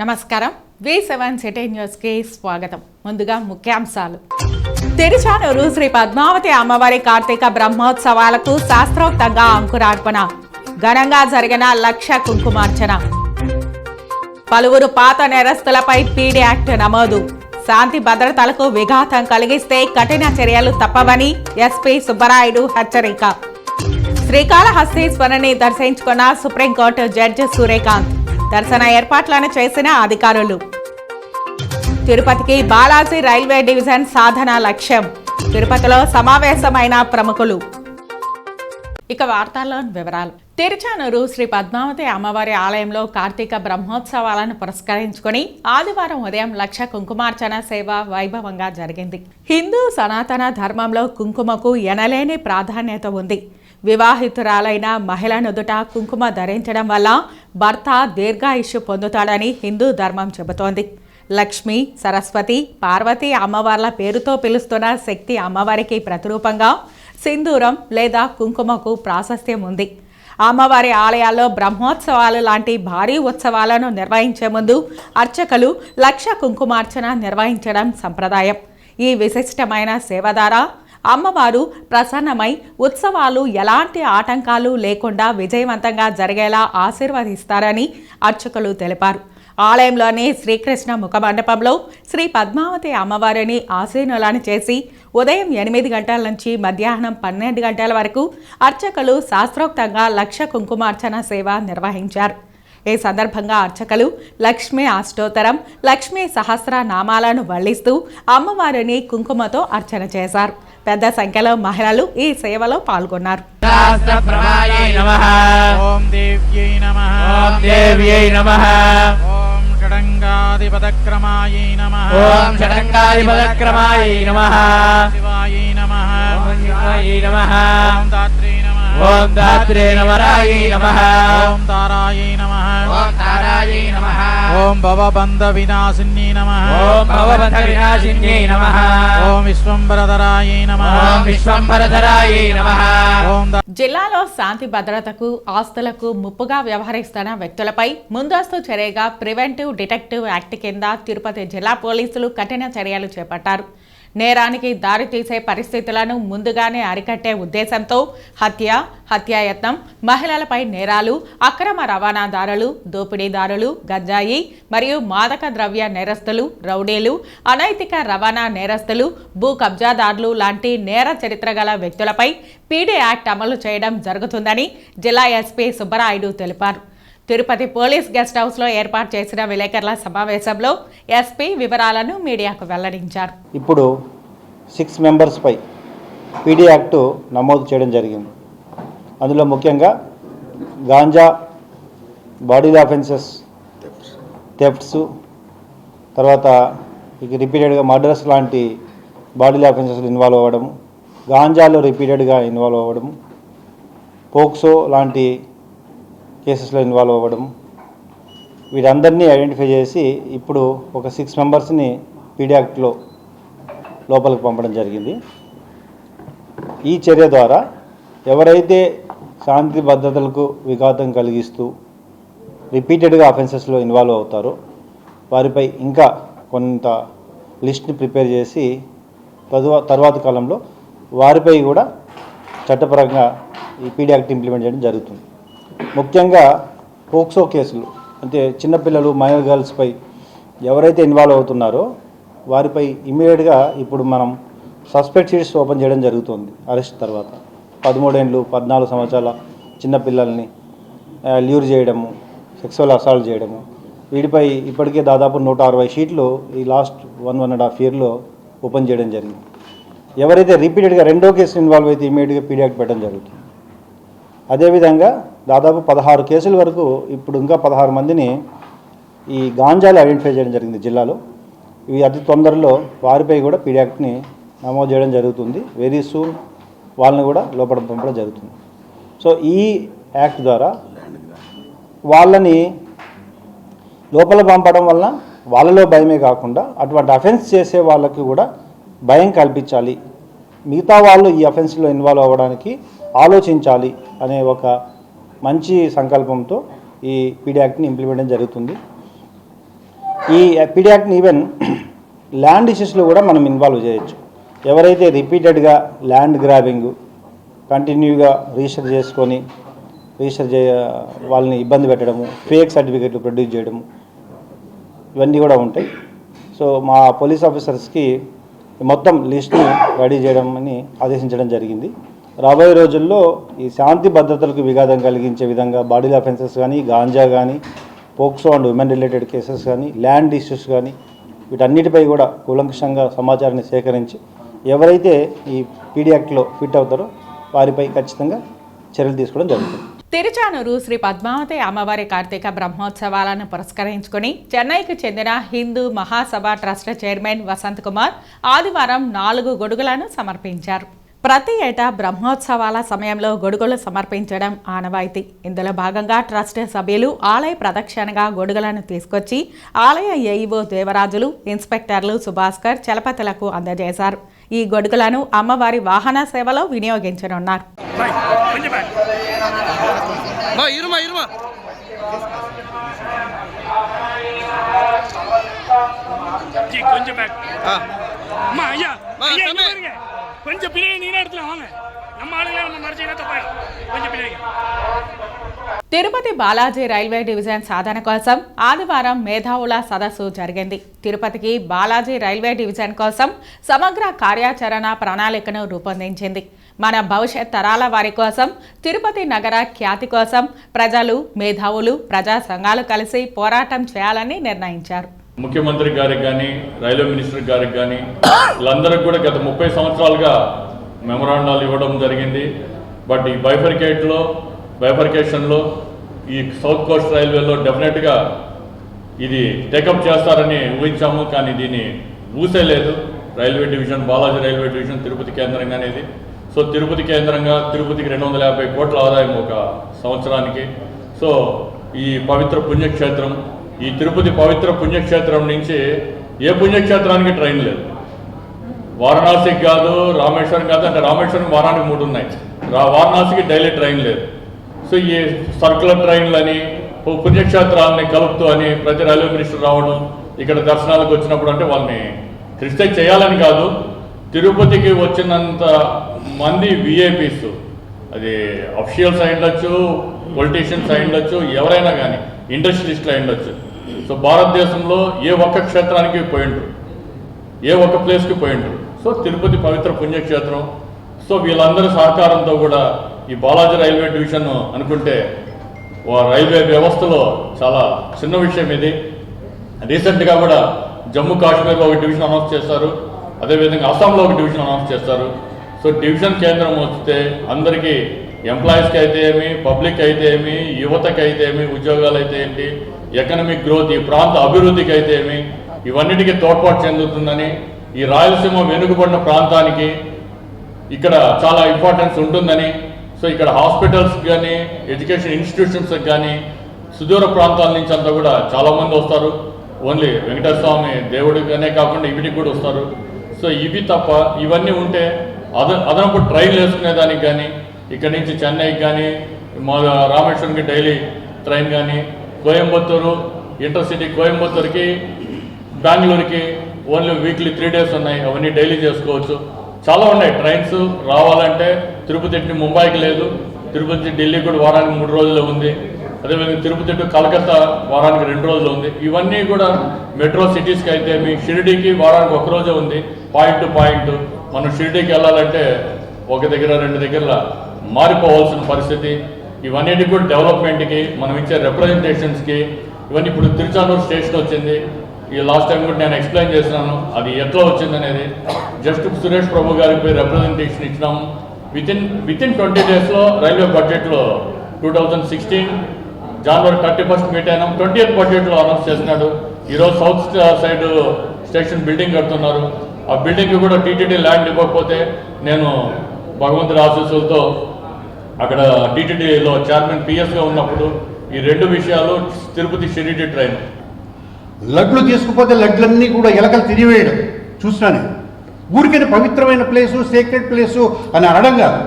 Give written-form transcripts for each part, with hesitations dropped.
నమస్కారం. V7 city news కి స్వాగతం. ముందుగా ముఖ్యాంశాలు. తిరుచానూరు శ్రీ పద్మావతి అమ్మవారి కార్తీక బ్రహ్మోత్సవాలకు శాస్త్రోక్తంగా అంకురార్పణ. ఘనంగా జరిగిన లక్ష కుంకుమార్చన. పలువురు పాత నేరస్తులపై పీడీ యాక్ట్ నమోదు. శాంతి భద్రతలకు విఘాతం కలిగిస్తే కఠిన చర్యలు తప్పవని ఎస్పీ సుబ్బరాయుడు హెచ్చరిక. శ్రీకాళహస్తీశ్వరుని దర్శించుకున్న సుప్రీంకోర్టు జడ్జి సూర్యకాంత్. దర్శన ఏర్పాట్లను చేసిన అధికారులు. తిరుపతికి బాలాజీ రైల్వే డివిజన్ సాధన లక్ష్యం. తిరుపతిలో సమావేశమైన ప్రముఖులు. ఇక వార్తల్లోని వివరాలు. తిరుచానూరు శ్రీ పద్మావతి అమ్మవారి ఆలయంలో కార్తీక బ్రహ్మోత్సవాలను పురస్కరించుకుని ఆదివారం ఉదయం లక్ష కుంకుమార్చన సేవ వైభవంగా జరిగింది. హిందూ సనాతన ధర్మంలో కుంకుమకు ఎనలేని ప్రాధాన్యత ఉంది. వివాహితురాలైన మహిళ నుదుట కుంకుమ ధరించడం వల్ల భర్త దీర్ఘాయుష్యు పొందుతాడని హిందూ ధర్మం చెబుతోంది. లక్ష్మి, సరస్వతి, పార్వతి అమ్మవార్ల పేరుతో పిలుస్తున్న శక్తి అమ్మవారికి ప్రతిరూపంగా సింధూరం లేదా కుంకుమకు ప్రాశస్త్యం ఉంది. అమ్మవారి ఆలయాల్లో బ్రహ్మోత్సవాలు లాంటి భారీ ఉత్సవాలను నిర్వహించే ముందు అర్చకులు లక్ష కుంకుమార్చన నిర్వహించడం సంప్రదాయం. ఈ విశిష్టమైన సేవ ద్వారా అమ్మవారు ప్రసన్నమై ఉత్సవాలు ఎలాంటి ఆటంకాలు లేకుండా విజయవంతంగా జరిగేలా ఆశీర్వదిస్తారని అర్చకులు తెలిపారు. ఆలయంలోని శ్రీకృష్ణ ముఖమండపంలో శ్రీ పద్మావతి అమ్మవారిని ఆసీనులను చేసి ఉదయం 8 గంటల నుంచి మధ్యాహ్నం 12 గంటల వరకు అర్చకులు శాస్త్రోక్తంగా లక్ష కుంకుమార్చన సేవ నిర్వహించారు. ఈ సందర్భంగా అర్చకులు లక్ష్మీ అష్టోత్తరం, లక్ష్మీ సహస్ర నామాలను వల్లిస్తూ అమ్మవారిని కుంకుమతో అర్చన చేశారు. పెద్ద సంఖ్యలో మహిళలు ఈ సేవలో పాల్గొన్నారు. ఓం దాత్రే నమరాయ నమః. ఓం తారాయ నమః. ఓం తారాయ నమః. ఓం భవబంధ వినాశిన్యై నమః. ఓం భవబంధ వినాశిన్యై నమః. ఓం విశ్వంబరధరాయ నమః. ఓం విశ్వంబరధరాయ నమః. ఓం. జిల్లాలో శాంతి భద్రతకు, ఆస్తులకు ముప్పుగా వ్యవహరిస్తున్న వ్యక్తులపై ముందస్తు చర్యగా ప్రివెంటివ్ డిటెక్టివ్ యాక్ట్ కింద తిరుపతి జిల్లా పోలీసులు కఠిన చర్యలు చేపట్టారు. నేరానికి దారితీసే పరిస్థితులను ముందుగానే అరికట్టే ఉద్దేశంతో హత్యాయత్నం, మహిళలపై నేరాలు, అక్రమ రవాణాదారులు, దోపిడీదారులు, గంజాయి మరియు మాదక ద్రవ్య నేరస్తులు, రౌడీలు, అనైతిక రవాణా నేరస్తులు, భూ కబ్జాదారులు లాంటి నేర చరిత్ర గల వ్యక్తులపై పీడీ యాక్ట్ అమలు చేయడం జరుగుతుందని జిల్లా ఎస్పీ సుబ్బరాయుడు తెలిపారు. తిరుపతి పోలీస్ గెస్ట్ హౌస్లో ఏర్పాటు చేసిన విలేకరుల సమావేశంలో ఎస్పీ వివరాలను మీడియాకు వెల్లడించారు. ఇప్పుడు 6 మెంబర్స్పై పీడీ యాక్టు నమోదు చేయడం జరిగింది. అందులో ముఖ్యంగా గాంజా, బాడీ ఆఫెన్సెస్, థెఫ్ట్స్, తర్వాత ఇక రిపీటెడ్గా మర్డర్స్ లాంటి బాడీ ఆఫెన్సెస్లో ఇన్వాల్వ్ అవ్వడం, గాంజాలో రిపీటెడ్గా ఇన్వాల్వ్ అవ్వడం, పోక్సో లాంటి కేసెస్లో ఇన్వాల్వ్ అవ్వడం, వీరందరినీ ఐడెంటిఫై చేసి ఇప్పుడు ఒక 6 మెంబర్స్ని పీడీ యాక్ట్లో లోపలికి పంపడం జరిగింది. ఈ చర్య ద్వారా ఎవరైతే శాంతి భద్రతలకు విఘాతం కలిగిస్తూ రిపీటెడ్గా అఫెన్సెస్లో ఇన్వాల్వ్ అవుతారో వారిపై ఇంకా కొంత లిస్ట్ని ప్రిపేర్ చేసి తర్వాత కాలంలో వారిపై కూడా చట్టపరంగా ఈ పీడీ యాక్ట్ ఇంప్లిమెంట్ చేయడం జరుగుతుంది. ముఖ్యంగా పోక్సో కేసులు అంటే చిన్నపిల్లలు, మైనర్ గర్ల్స్పై ఎవరైతే ఇన్వాల్వ్ అవుతున్నారో వారిపై ఇమీడియట్గా ఇప్పుడు మనం సస్పెక్ట్ షీట్స్ ఓపెన్ చేయడం జరుగుతుంది. అరెస్ట్ తర్వాత 13 ఏళ్ళు 14 సంవత్సరాల చిన్నపిల్లల్ని ల్యూర్ చేయడము, సెక్సువల్ అసాల్ట్ చేయడము, వీటిపై ఇప్పటికే దాదాపు 160 షీట్లు ఈ లాస్ట్ 1.5 ఇయర్లో ఓపెన్ చేయడం జరిగింది. ఎవరైతే రిపీటెడ్గా రెండో కేసు ఇన్వాల్వ్ అయితే ఇమీడియట్గా పీడీ యాక్ట్ పెట్టడం జరుగుతుంది. అదేవిధంగా దాదాపు 16 కేసుల వరకు ఇప్పుడు ఇంకా 16 మందిని ఈ గాంజాలు ఐడెంటిఫై చేయడం జరిగింది జిల్లాలో. ఇవి అతి తొందరలో వారిపై కూడా పీడీ యాక్ట్ని నమోదు చేయడం జరుగుతుంది. వెరీ సూన్ వాళ్ళని కూడా లోపల పంపడం జరుగుతుంది. సో ఈ యాక్ట్ ద్వారా వాళ్ళని లోపల పంపడం వలన వాళ్ళలో భయమే కాకుండా అటువంటి అఫెన్స్ చేసే వాళ్ళకి కూడా భయం కల్పించాలి, మిగతా వాళ్ళు ఈ అఫెన్స్లో ఇన్వాల్వ్ అవ్వడానికి ఆలోచించాలి అనే ఒక మంచి సంకల్పంతో ఈ పీడీ యాక్ట్ని ఇంప్లిమెంట్ జరుగుతుంది. ఈ పీడీ యాక్ట్ని ఈవెన్ ల్యాండ్ ఇష్యూస్లో కూడా మనం ఇన్వాల్వ్ చేయొచ్చు. ఎవరైతే రిపీటెడ్గా ల్యాండ్ గ్రాబింగ్ కంటిన్యూగా రిజిస్టర్ వాళ్ళని ఇబ్బంది పెట్టడము, ఫేక్ సర్టిఫికెట్లు ప్రొడ్యూస్ చేయడము, ఇవన్నీ కూడా ఉంటాయి. సో మా పోలీస్ ఆఫీసర్స్కి మొత్తం లిస్ట్ని రెడీ చేయడం అని ఆదేశించడం జరిగింది. రాబోయే రోజుల్లో ఈ శాంతి భద్రతలకు విఘాతం కలిగించే విధంగా బాడీ అఫెన్సెస్ కానీ, గాంజా కానీ, POCSO and women related cases కానీ, ల్యాండ్ ఇష్యూస్ కానీ, వీటన్నిటిపై కూడా కూలంకషంగా సమాచారాన్ని సేకరించి ఎవరైతే ఈ పీడీ యాక్ట్లో ఫిట్ అవుతారో వారిపై ఖచ్చితంగా చర్యలు తీసుకోవడం జరుగుతుంది. తిరుచానూరు శ్రీ పద్మావతి అమ్మవారి కార్తీక బ్రహ్మోత్సవాలను పురస్కరించుకుని చెన్నైకి చెందిన హిందూ మహాసభ ట్రస్ట్ చైర్మన్ వసంత్ కుమార్ ఆదివారం 4 గొడుగులను సమర్పించారు. ప్రతి ఏటా బ్రహ్మోత్సవాల సమయంలో గొడుగులు సమర్పించడం ఆనవాయితీ. ఇందులో భాగంగా ట్రస్ట్ సభ్యులు ఆలయ ప్రదక్షిణగా గొడుగులను తీసుకొచ్చి ఆలయ ఏఈఓ దేవరాజులు, ఇన్స్పెక్టర్లు సుభాస్కర్, చలపతులకు అందజేశారు. ఈ గొడుగులను అమ్మవారి వాహన సేవలో వినియోగించనున్నారు. తిరుపతి బాలాజీ రైల్వే డివిజన్ సాధన కోసం ఆదివారం మేధావుల సదస్సు జరిగింది. తిరుపతికి బాలాజీ రైల్వే డివిజన్ కోసం సమగ్ర కార్యాచరణ ప్రణాళికను రూపొందించింది. మన భవిష్యత్ తరాల వారి కోసం, తిరుపతి నగర ఖ్యాతి కోసం ప్రజలు, మేధావులు, ప్రజా సంఘాలు కలిసి పోరాటం చేయాలని నిర్ణయించారు. ముఖ్యమంత్రి గారికి కానీ, రైల్వే మినిస్టర్ గారికి కానీ, వీళ్ళందరికీ కూడా గత 30 సంవత్సరాలుగా మెమరాండాలు ఇవ్వడం జరిగింది. బట్ ఈ బైఫర్కేషన్లో ఈ సౌత్ కోస్ట్ రైల్వేలో డెఫినెట్గా ఇది టేకప్ చేస్తారని ఊహించాము. కానీ దీన్ని ఊసేలేదు. Railway division, Balaji railway division Tirupati కేంద్రంగా అనేది. సో తిరుపతి కేంద్రంగా తిరుపతికి 250 కోట్ల ఆదాయం ఒక సంవత్సరానికి. సో ఈ పవిత్ర పుణ్యక్షేత్రం, ఈ తిరుపతి పవిత్ర పుణ్యక్షేత్రం నుంచి ఏ పుణ్యక్షేత్రానికి ట్రైన్ లేదు. వారణాసికి కాదు, రామేశ్వరం కాదు. అంటే రామేశ్వరం వారానికి 3 ఉన్నాయి. వారణాసికి డైలీ ట్రైన్ లేదు. సో ఈ సర్కులర్ ట్రైన్లని పుణ్యక్షేత్రాలని కలుపుతూ అని ప్రతి రైల్వే మినిస్టర్ రావడం, ఇక్కడ దర్శనాలకు వచ్చినప్పుడు అంటే వాళ్ళని క్రిస్టైజ్ చేయాలని కాదు, తిరుపతికి వచ్చినంత మంది విఐపీస్, అది అఫీషియల్స్ అయి ఉండొచ్చు, పొలిటీషియన్స్ అయి ఉండొచ్చు, ఎవరైనా కానీ ఇండస్ట్రియలిస్టులు అయి ఉండొచ్చు. సో భారతదేశంలో ఏ ఒక్క క్షేత్రానికి పోయిండ్రు, ఏ ఒక్క ప్లేస్కి పోయిండ్రు. సో తిరుపతి పవిత్ర పుణ్యక్షేత్రం. సో వీళ్ళందరి సహకారంతో కూడా ఈ బాలాజీ రైల్వే డివిజన్ అనుకుంటే రైల్వే వ్యవస్థలో చాలా చిన్న విషయం ఇది. రీసెంట్గా కూడా జమ్మూ కాశ్మీర్లో ఒక డివిజన్ అనౌన్స్ చేస్తారు, అదేవిధంగా అస్సాంలో ఒక డివిజన్ అనౌన్స్ చేస్తారు. సో డివిజన్ కేంద్రం వస్తే అందరికీ, ఎంప్లాయీస్కి అయితే ఏమి, పబ్లిక్ అయితే ఏమి, యువతకి అయితే ఏమి, ఉద్యోగాలు అయితే ఏంటి, ఎకనమిక్ గ్రోత్, ఈ ప్రాంత అభివృద్ధికి అయితే ఏమి, ఇవన్నిటికీ తోడ్పాటు చెందుతుందని, ఈ రాయలసీమ వెనుకబడిన ప్రాంతానికి ఇక్కడ చాలా ఇంపార్టెన్స్ ఉంటుందని. సో ఇక్కడ హాస్పిటల్స్కి కానీ, ఎడ్యుకేషన్ ఇన్స్టిట్యూషన్స్కి కానీ సుదూర ప్రాంతాల నుంచి అంతా కూడా చాలామంది వస్తారు. ఓన్లీ వెంకటేశ్వర స్వామి దేవుడిగానే కాకుండా వీటికి కూడా వస్తారు. సో ఇవి తప్ప ఇవన్నీ ఉంటే అదనపు ట్రైన్లు వేసుకునేదానికి కానీ, ఇక్కడి నుంచి చెన్నైకి కానీ, మా రామేశ్వరంకి డైలీ ట్రైన్ కానీ, కోయంబత్తూరు ఇంటర్సిటీ కోయంబత్తూరుకి, బెంగళూరుకి ఓన్లీ వీక్లీ 3 days ఉన్నాయి. అవన్నీ డైలీ చేసుకోవచ్చు. చాలా ఉన్నాయి ట్రైన్స్ రావాలంటే. తిరుపతి టు ముంబైకి లేదు, తిరుపతి ఢిల్లీ కూడా వారానికి 3 రోజులు ఉంది. అదేవిధంగా తిరుపతి టు కలకత్తా వారానికి 2 రోజులు ఉంది. ఇవన్నీ కూడా మెట్రో సిటీస్కి అయితే మీ షిరిడీకి వారానికి 1 రోజే ఉంది. పాయింట్ టు పాయింట్ మనం షిరిడీకి వెళ్ళాలంటే 1 దగ్గర 2 దగ్గర మారిపోవాల్సిన పరిస్థితి. ఇవన్నిటికి కూడా డెవలప్మెంట్కి మనం ఇచ్చే రిప్రజెంటేషన్స్కి ఇవన్నీ. ఇప్పుడు తిరుచానూరు స్టేషన్ వచ్చింది. ఈ లాస్ట్ టైం కూడా నేను ఎక్స్ప్లెయిన్ చేసినాను అది ఎట్లా వచ్చిందనేది. జస్ట్ సురేష్ ప్రభు గారికి పోయి రిప్రజెంటేషన్ ఇచ్చినాము. వితిన్ 20 daysలో రైల్వే బడ్జెట్లో 2016 January 31st మీట్ అయినాం. 20th బడ్జెట్లో అనౌన్స్ చేసినాడు. ఈరోజు సౌత్ సైడ్ స్టేషన్ బిల్డింగ్ కడుతున్నారు. ఆ బిల్డింగ్కి కూడా టీటీడీ ల్యాండ్ ఇవ్వకపోతే నేను భగవంతుడి ఆశీస్సులతో అక్కడ టీటీడీలో చైర్మన్ పిఎస్గా ఉన్నప్పుడు ఈ 2 విషయాలు, తిరుపతి షిరిడీ ట్రైన్ లడ్లు తీసుకుపోతే లడ్లన్నీ కూడా ఎలకలు తిరిగివేయడం చూసినాను. ఊరికైనా పవిత్రమైన ప్లేసు, సేక్రెడ్ ప్లేసు అని అనడం కాదు.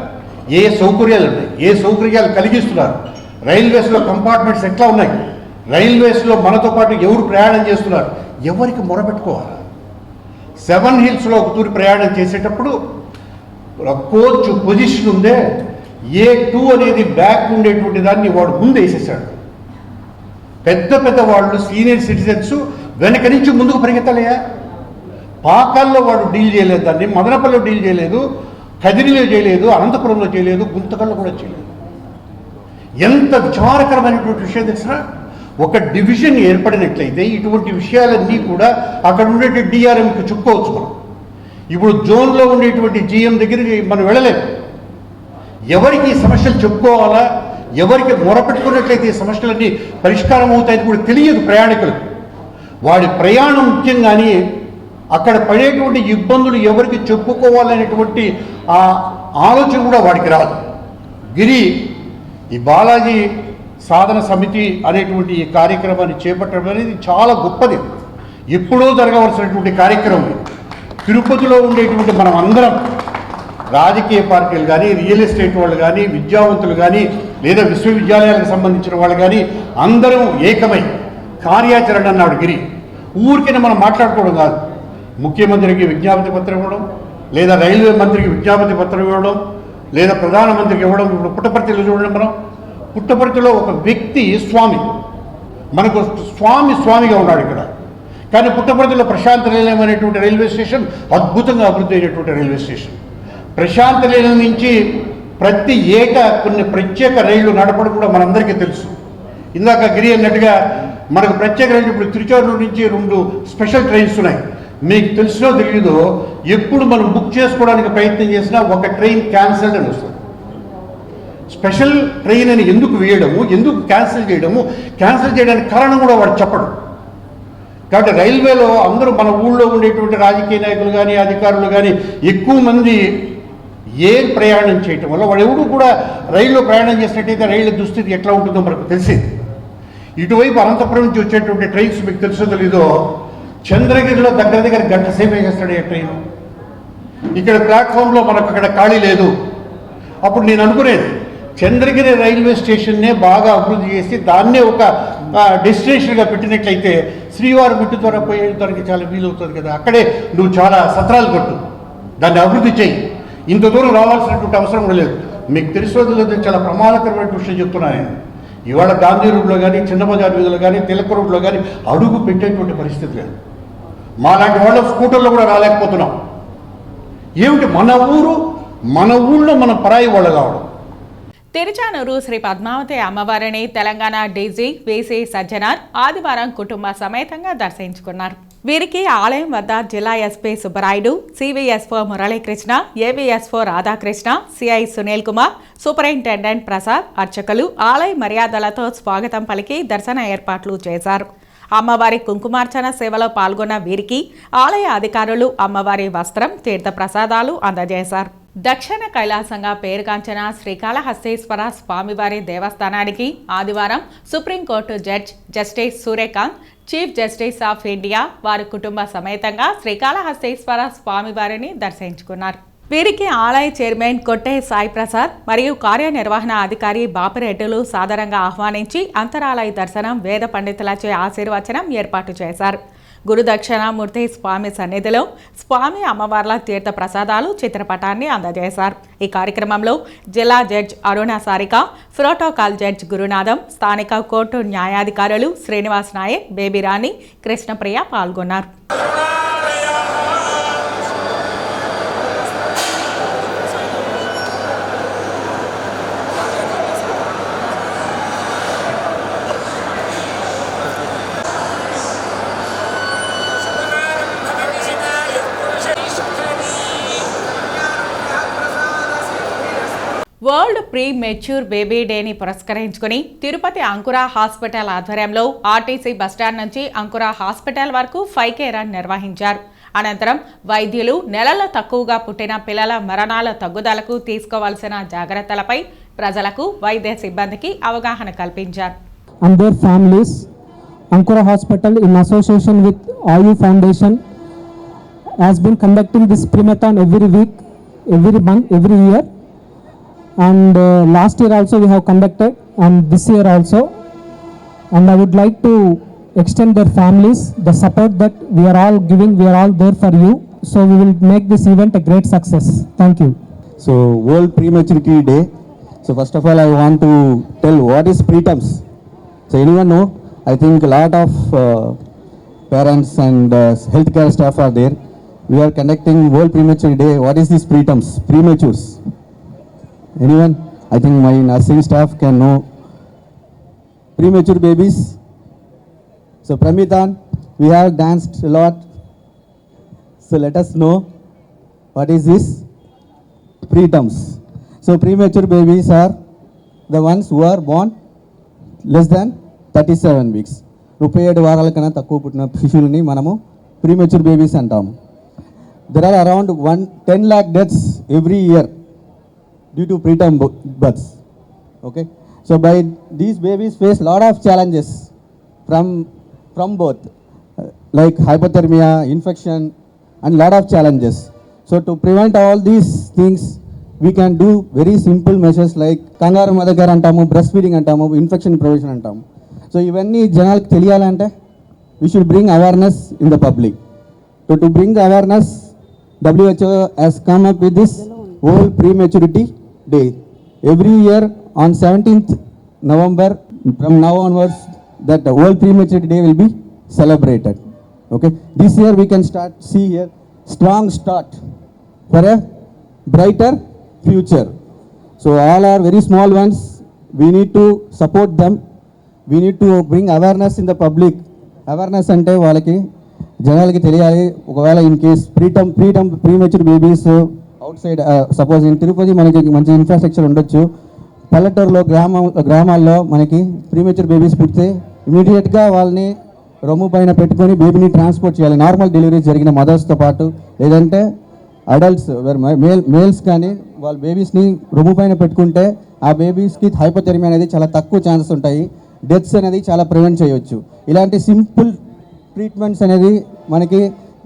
ఏ సౌకర్యాలు ఉన్నాయి, ఏ సౌకర్యాలు కలిగిస్తున్నారు, రైల్వేస్లో కంపార్ట్మెంట్స్ ఎట్లా ఉన్నాయి, రైల్వేస్లో మనతో పాటు ఎవరు ప్రయాణం చేస్తున్నారు, ఎవరికి మొరపెట్టుకోవాలి? 7 హిల్స్లో ఒక తూరి ప్రయాణం చేసేటప్పుడు కోచ్ పొజిషన్ ఉందే, A2 అనేది బ్యాక్ ఉండేటువంటి దాన్ని వాడు ముందు వేసేసాడు. పెద్ద పెద్ద వాళ్ళు సీనియర్ సిటిజన్స్ వెనక నుంచి ముందుకు పరిగెత్తలేయా? పాకాల్లో వాడు డీల్ చేయలేదు, దాన్ని మదనపల్లిలో డీల్ చేయలేదు, కదిరిలో చేయలేదు, అనంతపురంలో చేయలేదు, గుంతకల్లో కూడా చేయలేదు. ఎంత విచారకరమైనటువంటి విషయం తెలిసినా, ఒక డివిజన్ ఏర్పడినట్లయితే ఇటువంటి విషయాలన్నీ కూడా అక్కడ ఉండేటువంటి డిఆర్ఎంకి చుక్కోవచ్చు. మనం ఇప్పుడు జోన్లో ఉండేటువంటి జీఎం దగ్గరికి మనం వెళ్ళలేము. ఎవరికి ఈ సమస్యలు చెప్పుకోవాలా, ఎవరికి మొరపెట్టుకున్నట్లయితే ఈ సమస్యలన్నీ పరిష్కారం అవుతాయని కూడా తెలియదు ప్రయాణికులకు. వాడి ప్రయాణం ముఖ్యంగానే అక్కడ పడేటువంటి ఇబ్బందులు ఎవరికి చెప్పుకోవాలనేటువంటి ఆ ఆలోచన కూడా వాడికి రాదు. గిరి ఈ బాలాజీ సాధన సమితి అనేటువంటి ఈ కార్యక్రమాన్ని చేపట్టడం అనేది చాలా గొప్పది. ఎప్పుడో జరగవలసినటువంటి కార్యక్రమం. తిరుపతిలో ఉండేటువంటి మనం అందరం, రాజకీయ పార్టీలు కానీ, రియల్ ఎస్టేట్ వాళ్ళు కానీ, విద్యావంతులు కానీ, లేదా విశ్వవిద్యాలయాలకు సంబంధించిన వాళ్ళు కానీ అందరం ఏకమై కార్యాచరణ అన్నాడు గిరి. ఊరికైనా మనం మాట్లాడుకోవడం కాదు. ముఖ్యమంత్రికి విజ్ఞాపతి పత్రం ఇవ్వడం, లేదా రైల్వే మంత్రికి విజ్ఞాపతి పత్రం ఇవ్వడం, లేదా ప్రధానమంత్రికి ఇవ్వడం. ఇప్పుడు పుట్టపర్తిలో చూడండి, మనం పుట్టపర్తిలో ఒక వ్యక్తి స్వామి, మనకు స్వామిగా ఉన్నాడు ఇక్కడ. కానీ పుట్టపర్తిలో ప్రశాంత నిలయం అనేటువంటి రైల్వే స్టేషన్ అద్భుతంగా అభివృద్ధి అయినటువంటి రైల్వే స్టేషన్. ప్రశాంత నిలయం నుంచి ప్రతి కొన్ని ప్రత్యేక రైళ్లు నడపడం కూడా మనందరికీ తెలుసు. ఇందాక గిరి అన్నట్టుగా మనకు ప్రత్యేక రైలు ఇప్పుడు తిరుచానూరు నుంచి 2 స్పెషల్ ట్రైన్స్ ఉన్నాయి. మీకు తెలిసినో తెలియదో, ఎప్పుడు మనం బుక్ చేసుకోవడానికి ప్రయత్నం చేసినా ఒక ట్రైన్ క్యాన్సిల్డ్ అని వస్తుంది. స్పెషల్ ట్రైన్ అని ఎందుకు వేయడము, ఎందుకు క్యాన్సిల్ చేయడము, క్యాన్సిల్ చేయడానికి కారణం కూడా వాడు చెప్పడు. కాబట్టి రైల్వేలో అందరూ మన ఊళ్ళో ఉండేటువంటి రాజకీయ నాయకులు కానీ, అధికారులు కానీ ఎక్కువ మంది ప్రయాణం చేయటం వల్ల వాడు ఎవడు కూడా రైల్లో ప్రయాణం చేసినట్టయితే రైళ్ళ దుస్థితి ఎట్లా ఉంటుందో మనకు తెలిసింది. ఇటువైపు అనంతపురం నుంచి వచ్చేటువంటి ట్రైన్స్ మీకు తెలుసో తెలీదో, చంద్రగిరిలో దగ్గర గంట సేపు వేసేస్తాడు ఈ ట్రైను. ఇక్కడ ప్లాట్ఫామ్లో మనకు అక్కడ ఖాళీ లేదు. అప్పుడు నేను అనుకునేది, చంద్రగిరి రైల్వే స్టేషన్నే బాగా అభివృద్ధి చేసి దాన్నే ఒక డెస్టినేషన్గా పెట్టినట్లయితే శ్రీవారి గుట్టు ద్వారా పోయేదానికి చాలా వీలవుతుంది కదా. అక్కడే నువ్వు చాలా సత్రాలు కట్టు, దాన్ని అభివృద్ధి చేయి. ఇంత దూరం రావాల్సినటువంటి అవసరం కూడా లేదు. మీకు తెలిసినది చాలా ప్రమాదకరమైన విషయం చెప్తున్నాను నేను. ఇవాళ గాంధీ రోడ్లో కానీ, చిన్న బజార్ వీధిలో కానీ, తిలక రోడ్లో కానీ అడుగు పెట్టేటువంటి పరిస్థితి లేదు. మాలాంటి వాళ్ళ స్కూటర్లో కూడా రాలేకపోతున్నాం. ఏమిటి మన ఊళ్ళో మనం పరాయి వాళ్ళు కావడం. తిరుచానూరు శ్రీ పద్మావతి అమ్మవారిని తెలంగాణ డీజీ వీసీ సజ్జనార్ ఆదివారం కుటుంబ సమేతంగా దర్శించుకున్నారు. వీరికి ఆలయం వద్ద జిల్లా SP Subbarayudu, CVSO Muralikrishna, AVSO Radhakrishna, CI Sunil Kumar, superintendent Prasad, అర్చకులు ఆలయ మర్యాదలతో స్వాగతం పలికి దర్శన ఏర్పాట్లు చేశారు. అమ్మవారి కుంకుమార్చన సేవలో పాల్గొన్న వీరికి ఆలయ అధికారులు అమ్మవారి వస్త్రం, తీర్థ ప్రసాదాలు అందజేశారు. దక్షిణ కైలాసంగా పేరుగాంచిన శ్రీకాళహస్తీశ్వర స్వామివారి దేవస్థానానికి ఆదివారం supreme court justice Suryakant, chief justice of India వారి కుటుంబ సమేతంగా శ్రీకాళహస్తీశ్వర స్వామివారిని దర్శించుకున్నారు. వీరికి ఆలయ చైర్మన్ కొట్టే సాయి ప్రసాద్ మరియు కార్యనిర్వహణ అధికారి బాపిరెడ్డిలు సాదరంగా ఆహ్వానించి అంతరాలయ దర్శనం, వేద పండితులచే ఆశీర్వచనం ఏర్పాటు చేశారు. గురుదక్షిణామూర్తి స్వామి సన్నిధిలో స్వామి అమ్మవార్ల తీర్థ ప్రసాదాలు, చిత్రపటాన్ని అందజేశారు. ఈ కార్యక్రమంలో జిల్లా జడ్జ్ అరుణ సారిక, ప్రోటోకాల్ జడ్జ్ గురునాథం, స్థానిక కోర్టు న్యాయాధికారులు శ్రీనివాస్ నాయక్, బేబీరాణి, కృష్ణప్రియ పాల్గొన్నారు. వరల్డ్ ప్రీ మెచ్యూర్ బేబీ డేని పురస్కరించుకుని తిరుపతి అంకుర హాస్పిటల్ ఆధ్వర్యంలో ఆర్టీసీ బస్టాండ్ నుంచి అంకుర హాస్పిటల్ వరకు 5K రన్ నిర్వహించారు. అనంతరం వైద్యులు నెలల్లో తక్కువగా పుట్టిన పిల్లల మరణాల తగ్గుదలకు తీసుకోవాల్సిన జాగ్రత్తలపై ప్రజలకు, వైద్య సిబ్బందికి అవగాహన కల్పించారు. And their families, Ankura Hospital in association with Ayu Foundation has been conducting this pre-marathon every week, every month, every year. And last year also we have conducted, and this year also. And I would like to extend their families the support that we are all giving. We are all there for you. So we will make this event a great success. Thank you. So World Prematurity Day. So first of all, I want to tell what is preterms. So anyone know? I think a lot of parents and healthcare staff are there. We are conducting World Prematurity Day. What is this preterms? Prematures. Anyone? I think my nursing staff can know. Premature babies. So Pramithan, we have danced a lot. So let us know what is this preterms. So premature babies are the ones who are born less than 37 weeks. 37 వారాల కన్నా తక్కువ పుట్టిన శిశువులని మనము premature babies అంటాము. There are around 10 lakh deaths every year due to preterm births. Okay, so by these babies face lot of challenges from birth, like hypothermia, infection, and lot of challenges. So to prevent all these things, we can do very simple measures like kangaroo mother care antamu, breastfeeding antamu, infection prevention antamu. So ivanni janaliki teliyalante we should bring awareness in the public. So to bring the awareness, WHO has come up with this World Prematurity Day. Every year on 17th November, from now onwards, that the World Prematurity Day will be celebrated. Okay, this year we can see here strong start for a brighter future. So all are very small ones. We need to support them. We need to bring awareness in the public. Awareness ante వాళ్ళకి జనాలకి తెలియాలి. ఒకవేళ in case premature babies out side suppose in Tirupati మనకి మంచి infrastructure ఉండొచ్చు. పల్లెటూరులో గ్రామాల్లో మనకి ప్రీమెచ్యూర్ బేబీస్ పుడితే ఇమీడియట్గా వాళ్ళని రొమ్ము పైన పెట్టుకొని బేబీని ట్రాన్స్పోర్ట్ చేయాలి. నార్మల్ డెలివరీస్ జరిగిన మదర్స్తో పాటు, లేదంటే అడల్ట్స్ మేల్స్ కానీ వాళ్ళ బేబీస్ని రొమ్ము పైన పెట్టుకుంటే ఆ బేబీస్కి హైపోథెర్మియా అనేది చాలా తక్కువ ఛాన్సెస్ ఉంటాయి. డెత్స్ అనేది చాలా ప్రివెంట్ చేయవచ్చు. ఇలాంటి సింపుల్ ట్రీట్మెంట్స్ అనేది మనకి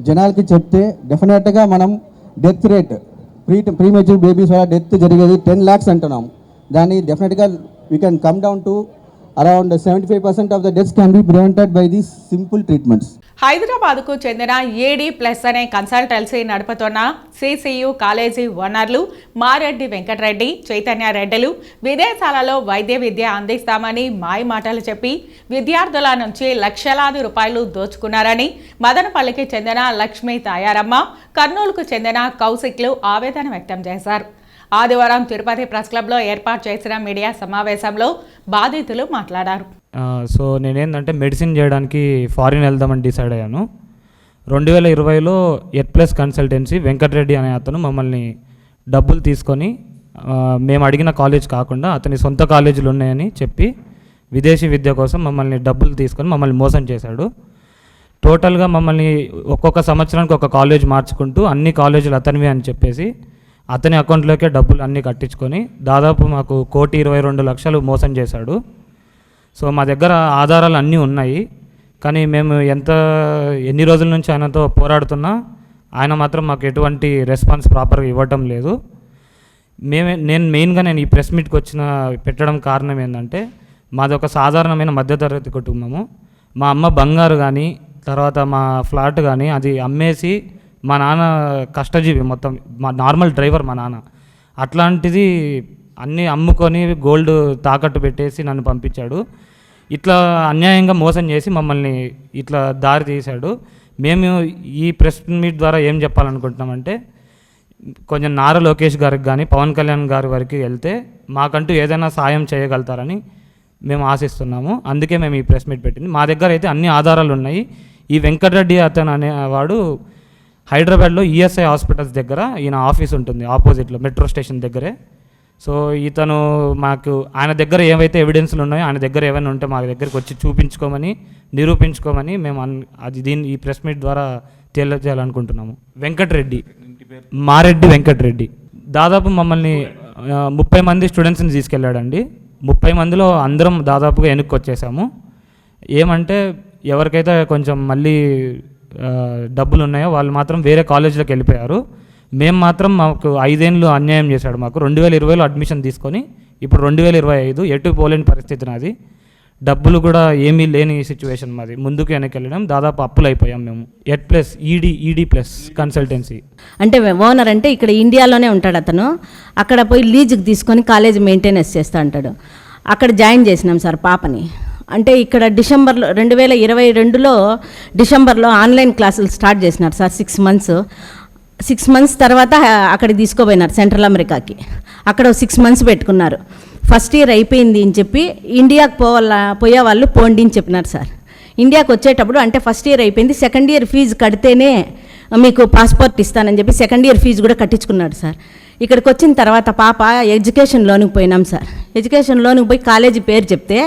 జనాలకి చెప్తే డెఫినెట్గా మనం డెత్ రేట్ ప్రీమెచ్యూర్ బేబీస్ వల్ల డెత్ జరిగేది 10 lakhs అంటున్నాం. దాన్ని డెఫినెట్గా we can come down to around 75% of the deaths can be prevented by these simple treatments. హైదరాబాద్కు చెందిన ED+ అనే కన్సల్టెన్సీ నడుపుతున్న CCU కాలేజీ ఓనర్లు మారెడ్డి వెంకటరెడ్డి, చైతన్య రెడ్డిలు విదేశాలలో వైద్య విద్య అందిస్తామని మాయమాటలు చెప్పి విద్యార్థుల నుంచి లక్షలాది రూపాయలు దోచుకున్నారని మదనపల్లికి చెందిన లక్ష్మీ తాయారమ్మ, కర్నూలుకు చెందిన కౌశిక్లు ఆవేదన వ్యక్తం చేశారు. ఆదివారం తిరుపతి ప్రెస్ క్లబ్లో ఏర్పాటు చేసిన మీడియా సమావేశంలో బాధితులు మాట్లాడారు. సో నేనేంటంటే మెడిసిన్ చేయడానికి ఫారిన్ వెళ్దామని డిసైడ్ అయ్యాను. 2020లో ED+ కన్సల్టెన్సీ వెంకటరెడ్డి అనే అతను మమ్మల్ని డబ్బులు తీసుకొని మేము అడిగిన కాలేజ్ కాకుండా అతని సొంత కాలేజీలు ఉన్నాయని చెప్పి విదేశీ విద్య కోసం మమ్మల్ని డబ్బులు తీసుకొని మమ్మల్ని మోసం చేశాడు. టోటల్గా మమ్మల్ని ఒక్కొక్క సంవత్సరానికి ఒక కాలేజ్ మార్చుకుంటూ అన్ని కాలేజీలు అతనివి అని చెప్పేసి అతని అకౌంట్లోకే డబ్బులు అన్నీ కట్టించుకొని దాదాపు మాకు 1,22,00,000 మోసం చేశాడు. సో మా దగ్గర ఆధారాలు అన్నీ ఉన్నాయి. కానీ మేము ఎన్ని రోజుల నుంచి ఆయనతో పోరాడుతున్నా ఆయన మాత్రం మాకు ఎటువంటి రెస్పాన్స్ ప్రాపర్గా ఇవ్వటం లేదు. నేను ఈ ప్రెస్ మీట్కి పెట్టడం కారణం ఏంటంటే మాది ఒక సాధారణమైన మధ్యతరగతి కుటుంబము. మా అమ్మ బంగారు కానీ తర్వాత మా ఫ్లాట్ కానీ అది అమ్మేసి, మా నాన్న కష్టజీవి, మొత్తం మా నార్మల్ డ్రైవర్ మా నాన్న, అట్లాంటిది అన్నీ అమ్ముకొని గోల్డ్ తాకట్టు పెట్టేసి నన్ను పంపించాడు. ఇట్లా అన్యాయంగా మోసం చేసి మమ్మల్ని ఇట్లా దారి తీశాడు. మేము ఈ ప్రెస్ మీట్ ద్వారా ఏం చెప్పాలనుకుంటున్నామంటే కొంచెం నారా లోకేష్ గారికి కానీ పవన్ కళ్యాణ్ గారి వరకు వెళ్తే మాకంటూ ఏదైనా సాయం చేయగలుగుతారని మేము ఆశిస్తున్నాము. అందుకే మేము ఈ ప్రెస్ మీట్ పెట్టింది. మా దగ్గర అయితే అన్ని ఆధారాలు ఉన్నాయి. ఈ వెంకటరెడ్డి అతను అనేవాడు హైదరాబాద్లో ESI హాస్పిటల్స్ దగ్గర ఈయన ఆఫీస్ ఉంటుంది, ఆపోజిట్లో మెట్రో స్టేషన్ దగ్గరే. సో ఇతను మాకు ఆయన దగ్గర ఏవైతే ఎవిడెన్స్లు ఉన్నాయో ఆయన దగ్గర ఏమైనా ఉంటే మా దగ్గరికి వచ్చి చూపించుకోమని, నిరూపించుకోమని మేము ఈ ప్రెస్ మీట్ ద్వారా తెలియజేయాలనుకుంటున్నాము. వెంకటరెడ్డి, మారెడ్డి వెంకటరెడ్డి దాదాపు మమ్మల్ని 30 మంది స్టూడెంట్స్ని తీసుకెళ్ళాడండి. 30 మందిలో అందరం దాదాపుగా వెనక్కి వచ్చేసాము. ఏమంటే ఎవరికైతే కొంచెం మళ్ళీ డబ్బులు ఉన్నాయో వాళ్ళు మాత్రం వేరే కాలేజీలోకి వెళ్ళిపోయారు. మేము మాత్రం మాకు 5 ఏళ్ళు అన్యాయం చేశాడు. మాకు 2020లో అడ్మిషన్ తీసుకొని ఇప్పుడు 2025 ఎటు పోలేని పరిస్థితి నాది. డబ్బులు కూడా ఏమీ లేని సిచ్యువేషన్ మాది. ముందుకు వెనక్కి వెళ్ళడం దాదాపు అప్పులు అయిపోయాం మేము. Plus ED plus consultancy. అంటే ఓనర్ అంటే ఇక్కడ ఇండియాలోనే ఉంటాడు అతను. అక్కడ పోయి లీజుకి తీసుకొని కాలేజ్ మెయింటెనెన్స్ చేస్తూ ఉంటాడు. అక్కడ జాయిన్ చేసినాం సార్ పాపని. అంటే ఇక్కడ డిసెంబర్లో 2022లో డిసెంబర్లో ఆన్లైన్ క్లాసులు స్టార్ట్ చేసినారు సార్. 6 మంత్స్ తర్వాత అక్కడికి తీసుకోపోయినారు సెంట్రల్ అమెరికాకి. అక్కడ 6 మంత్స్ పెట్టుకున్నారు. ఫస్ట్ ఇయర్ అయిపోయింది అని చెప్పి ఇండియాకి పోయే వాళ్ళు పోండి అని చెప్పినారు సార్. ఇండియాకి వచ్చేటప్పుడు అంటే ఫస్ట్ ఇయర్ అయిపోయింది, సెకండ్ ఇయర్ ఫీజు కడితేనే మీకు పాస్పోర్ట్ ఇస్తానని చెప్పి సెకండ్ ఇయర్ ఫీజు కూడా కట్టించుకున్నాడు సార్. ఇక్కడికి వచ్చిన తర్వాత పాప ఎడ్యుకేషన్ లోన్కి పోయినాం సార్. ఎడ్యుకేషన్ లోన్కి పోయి కాలేజీ పేరు చెప్తే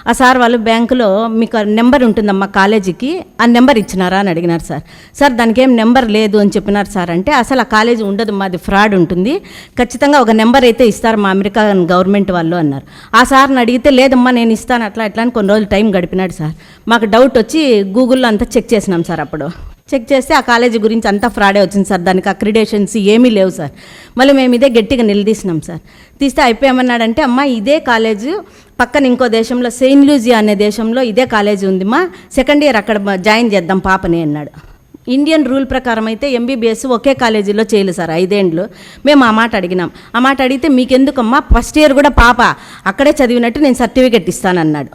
ఆ సార్ వాళ్ళు బ్యాంకులో మీకు నెంబర్ ఉంటుందమ్మా కాలేజీకి, ఆ నెంబర్ ఇచ్చినారా అని అడిగినారు సార్. సార్ దానికి ఏం నెంబర్ లేదు అని చెప్పినారు సార్. అంటే అసలు ఆ కాలేజీ ఉండదు, మాది ఫ్రాడ్ ఉంటుంది, ఖచ్చితంగా ఒక నెంబర్ అయితే ఇస్తారు మా అమెరికా గవర్నమెంట్ వాళ్ళు అన్నారు. ఆ సార్ని అడిగితే లేదమ్మా నేను ఇస్తాను అట్లా అని కొన్ని రోజులు టైం గడిపినాడు సార్. మాకు డౌట్ వచ్చి గూగుల్లో అంతా చెక్ చేసినాం సార్. అప్పుడు చెక్ చేస్తే ఆ కాలేజీ గురించి అంతా ఫ్రాడే వచ్చింది సార్. దానికి అక్రిడేషన్స్ ఏమీ లేవు సార్. మళ్ళీ మేము ఇదే గట్టిగా నిలదీసినాం సార్. తీస్తే అయిపోయామన్నాడంటే అమ్మ ఇదే కాలేజీ పక్కన ఇంకో దేశంలో సెయింట్ లూజియా అనే దేశంలో ఇదే కాలేజీ ఉందిమ్మా, సెకండ్ ఇయర్ అక్కడ జాయిన్ చేద్దాం పాపని అన్నాడు. ఇండియన్ రూల్ ప్రకారం అయితే ఎంబీబీఎస్ ఒకే కాలేజీలో చేయలేదు సార్ 5 ఏండ్లు. మేము ఆ మాట అడిగినాం. ఆ మాట అడిగితే మీకెందుకమ్మా ఫస్ట్ ఇయర్ కూడా పాప అక్కడే చదివినట్టు నేను సర్టిఫికెట్ ఇస్తానన్నాడు.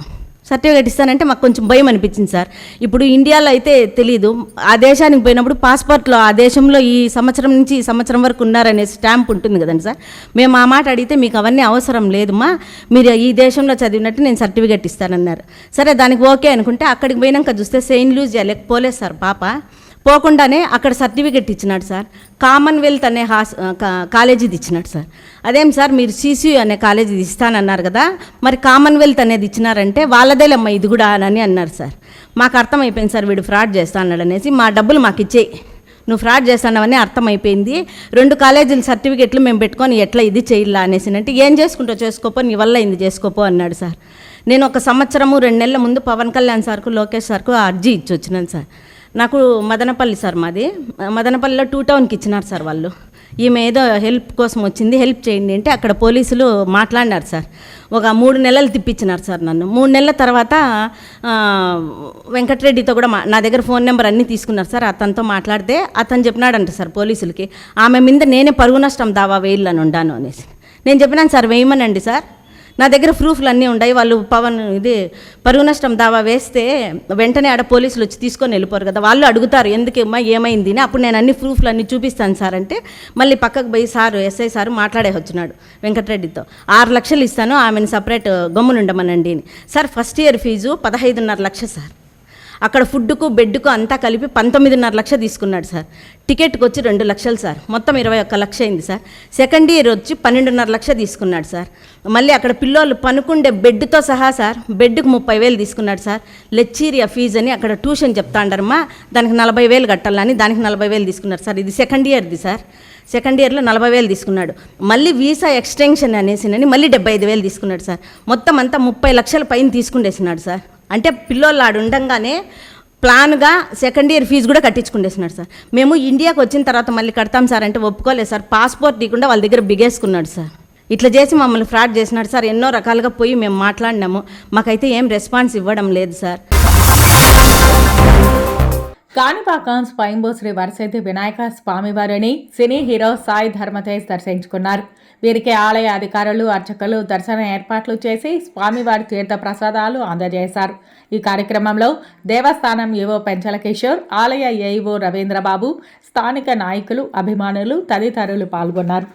సర్టిఫికేట్ ఇస్తానంటే మాకు కొంచెం భయం అనిపించింది సార్. ఇప్పుడు ఇండియాలో అయితే తెలీదు, ఆ దేశానికి పోయినప్పుడు పాస్పోర్ట్లో ఆ దేశంలో ఈ సంవత్సరం నుంచి ఈ సంవత్సరం వరకు ఉన్నారనే స్టాంప్ ఉంటుంది కదండి సార్. మేము ఆ మాట అడిగితే మీకు అవన్నీ అవసరం లేదుమా, మీరు ఈ దేశంలో చదివినట్టు నేను సర్టిఫికేట్ ఇస్తానన్నారు. సరే దానికి ఓకే అనుకుంటే అక్కడికి పోయినాక చూస్తే సెయింట్ లూజియా పోలేదు సార్ పాప. పోకుండానే అక్కడ సర్టిఫికెట్ ఇచ్చినాడు సార్. కామన్వెల్త్ అనే కాలేజీది ఇచ్చినాడు సార్. అదేం సార్ మీరు సిసియు అనే కాలేజీ ఇస్తానన్నారు కదా, మరి కామన్వెల్త్ అనేది ఇచ్చినారంటే వాళ్ళదేలేమ్మా ఇది కూడా అని అన్నారు సార్. మాకు అర్థమైపోయింది సార్ వీడు ఫ్రాడ్ చేస్తాన్నాడు అనేసి. మా డబ్బులు మాకు ఇచ్చేయి, నువ్వు ఫ్రాడ్ చేస్తానవని అర్థమైపోయింది. 2 కాలేజీల సర్టిఫికెట్లు మేము పెట్టుకొని ఎట్లా ఇది చేయాలా అనేసి అంటే ఏం చేసుకుంటూ చేసుకోపో, నీ వల్ల ఇది చేసుకోపో అన్నాడు సార్. నేను 1 సంవత్సరము 2 నెలల ముందు పవన్ కళ్యాణ్ సార్కు లోకేష్ సార్కు అర్జీ ఇచ్చి వచ్చినాను సార్. నాకు మదనపల్లి సార్ మాది, మదనపల్లిలో 2 టౌన్కి ఇచ్చినారు సార్ వాళ్ళు. ఈమె ఏదో హెల్ప్ కోసం వచ్చింది, హెల్ప్ చేయండి అంటే అక్కడ పోలీసులు మాట్లాడినారు సార్. ఒక 3 నెలలు తిప్పించినారు సార్ నన్ను. 3 నెలల తర్వాత వెంకటరెడ్డితో కూడా నా దగ్గర ఫోన్ నెంబర్ అన్నీ తీసుకున్నారు సార్. అతనితో మాట్లాడితే అతను చెప్పినాడంట సార్ పోలీసులకి, ఆమె మీద నేనే పరువు నష్టం దావా వేయాలని ఉండాను అనేసి. నేను చెప్పినాను సార్ వేయమనండి సార్, నా దగ్గర ప్రూఫ్లు అన్నీ ఉన్నాయి. వాళ్ళు పరువు నష్టం దావా వేస్తే వెంటనే ఆడ పోలీసులు వచ్చి తీసుకొని వెళ్ళిపోరు కదా, వాళ్ళు అడుగుతారు ఎందుకమ్మా ఏమైంది అని. అప్పుడు నేను అన్ని ప్రూఫ్లు అన్నీ చూపిస్తాను సార్ అంటే మళ్ళీ పక్కకు పోయి సారు ఎస్ఐ సారు మాట్లాడే వచ్చినాడు వెంకటరెడ్డితో. 6 లక్షలు ఇస్తాను ఆమెను సపరేట్ గమ్మునుండమనండి అని. సార్ ఫస్ట్ ఇయర్ ఫీజు 15.5 లక్షలు సార్. అక్కడ ఫుడ్కు బెడ్కు అంతా కలిపి 19.5 లక్షలు తీసుకున్నాడు సార్. టికెట్కి వచ్చి 2 లక్షలు సార్, మొత్తం 21 లక్ష అయింది సార్. సెకండ్ ఇయర్ వచ్చి 12.5 లక్షలు తీసుకున్నాడు సార్. మళ్ళీ అక్కడ పిల్లోళ్ళు పనుకుండే బెడ్తో సహా సార్ బెడ్కు 30,000 తీసుకున్నాడు సార్. లెక్చీరియా ఫీజు అని అక్కడ ట్యూషన్ చెప్తాండరమ్మా, దానికి 40,000 కట్టాలని దానికి 40,000 తీసుకున్నారు సార్. ఇది సెకండ్ ఇయర్ది సార్. సెకండ్ ఇయర్లో 40,000 తీసుకున్నాడు. మళ్ళీ వీసా ఎక్స్టెన్షన్ అనేసి మళ్ళీ 75,000 తీసుకున్నాడు సార్. మొత్తం అంతా 30 లక్షల పైన తీసుకుండేసినాడు సార్. అంటే పిల్లోళ్ళు ఆడు ఉండగానే ప్లాన్గా సెకండ్ ఇయర్ ఫీజు కూడా కట్టించుకుండేసినాడు సార్. మేము ఇండియాకి వచ్చిన తర్వాత మళ్ళీ కడతాం సార్ అంటే ఒప్పుకోలేదు సార్. పాస్పోర్ట్ ఇవ్వకుండా వాళ్ళ దగ్గర బిగేసుకున్నాడు సార్. ఇట్లా చేసి మమ్మల్ని ఫ్రాడ్ చేసినాడు సార్. ఎన్నో రకాలుగా పోయి మేము మాట్లాడినాము, మాకైతే ఏం రెస్పాన్స్ ఇవ్వడం లేదు సార్. కాణిపాకం స్వయంభూ శ్రీ వరసిద్ధి వినాయక స్వామివారిని సినీ హీరో సాయి ధర్మతేజ్ దర్శించుకున్నారు. వీరికి ఆలయ అధికారులు అర్చకులు దర్శన ఏర్పాట్లు చేసి స్వామివారి తీర్థ ప్రసాదాలు అందజేశారు. ఈ కార్యక్రమంలో దేవస్థానం ఈవో పెంచల కిషోర్, ఆలయ ఏఈఓ రవీంద్రబాబు, స్థానిక నాయకులు, అభిమానులు తదితరులు పాల్గొన్నారు.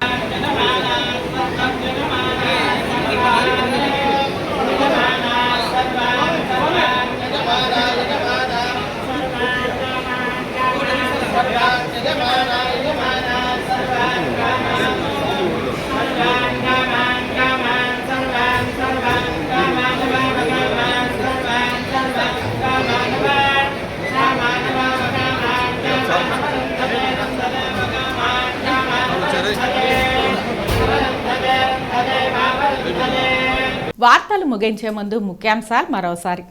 వార్తలు ముగించే ముందు ముఖ్యాంశాలు మరోసారి.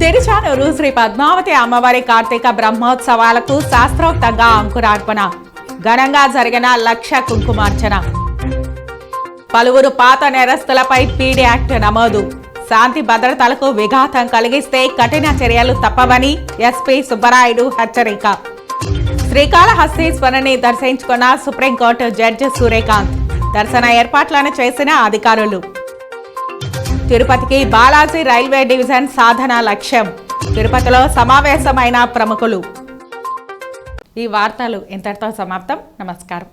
తిరుచానూరు శ్రీ పద్మావతి అమ్మవారి కార్తీక బ్రహ్మోత్సవాలకు శాస్త్రోక్తంగా అంకురార్పణ, ఘనంగా జరిగిన 1,00,000 కుంకుమార్చన. పలువురు పాత నేరస్తులపై పీడీ యాక్ట్ నమోదు, శాంతి భద్రతలకు విఘాతం కలిగిస్తే కఠిన చర్యలు తప్పవని ఎస్పీ సుబ్బరాయుడు హెచ్చరిక. శ్రీకాళహస్తీశ్వరుని దర్శించుకున్న సుప్రీంకోర్టు జడ్జి సూర్యకాంత్. దర్శన ఏర్పాట్లను చేసిన అధికారులు. తిరుపతికి బాలాజీ రైల్వే డివిజన్ సాధన లక్ష్యం. తిరుపతిలో సమావేశమైన ప్రముఖులు. ఈ వార్తలు ఇంతటితో సమాప్తం. నమస్కారం.